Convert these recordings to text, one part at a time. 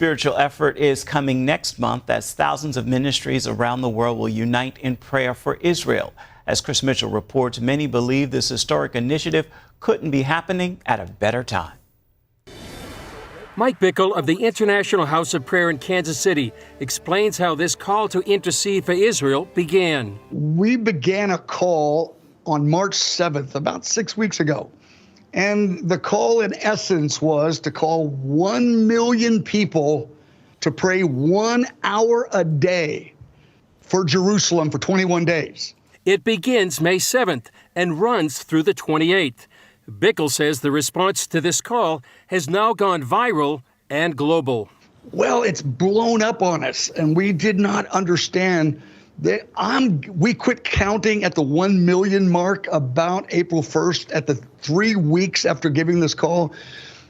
Spiritual effort is coming next month as thousands of ministries around the world will unite in prayer for Israel. As Chris Mitchell reports, many believe this historic initiative couldn't be happening at a better time. Mike Bickle of the International House of Prayer in Kansas City explains how this call to intercede for Israel began. We began a call on March 7th, about 6 weeks ago. And the call, in essence, was to call 1 million people to pray 1 hour a day for Jerusalem for 21 days. It begins May 7th and runs through the 28th. Bickle says the response to this call has now gone viral and global. Well, it's blown up on us, and we did not understand that. We quit counting at the 1 million mark about April 1st, at the 3 weeks after giving this call.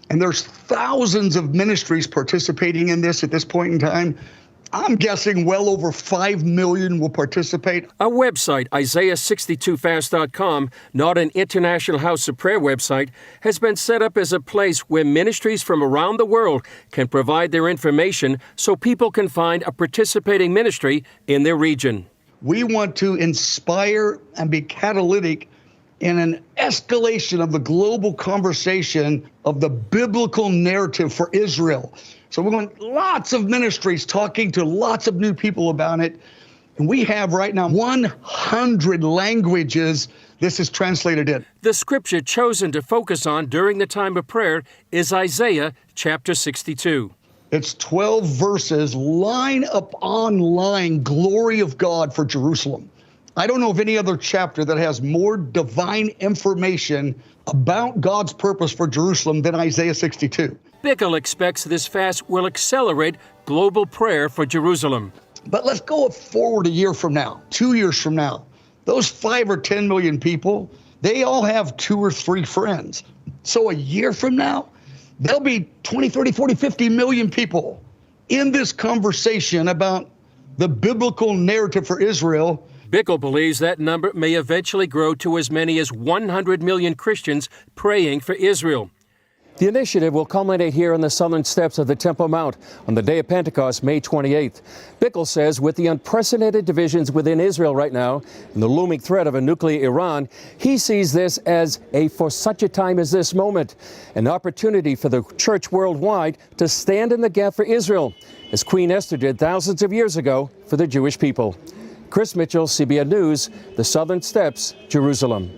And there's thousands of ministries participating in this at this point in time. I'm guessing well over 5 million will participate. A website, Isaiah62fast.com, not an International House of Prayer website, has been set up as a place where ministries from around the world can provide their information so people can find a participating ministry in their region. We want to inspire and be catalytic in an escalation of the global conversation of the biblical narrative for Israel. So we're going lots of ministries talking to lots of new people about it. And we have right now 100 languages this is translated in. The scripture chosen to focus on during the time of prayer is Isaiah chapter 62. It's 12 verses, line upon line, glory of God for Jerusalem. I don't know of any other chapter that has more divine information about God's purpose for Jerusalem than Isaiah 62. Bickle expects this fast will accelerate global prayer for Jerusalem. But let's go forward a year from now, 2 years from now. Those 5 or 10 million people, they all have 2 or 3 friends. So a year from now, there'll be 20, 30, 40, 50 million people in this conversation about the biblical narrative for Israel. Bickle believes that number may eventually grow to as many as 100 million Christians praying for Israel. The initiative will culminate here on the southern steps of the Temple Mount on the day of Pentecost, May 28th. Bickle says with the unprecedented divisions within Israel right now and the looming threat of a nuclear Iran, he sees this as for such a time as this moment, an opportunity for the church worldwide to stand in the gap for Israel, as Queen Esther did thousands of years ago for the Jewish people. Chris Mitchell, CBN News, the Southern Steps, Jerusalem.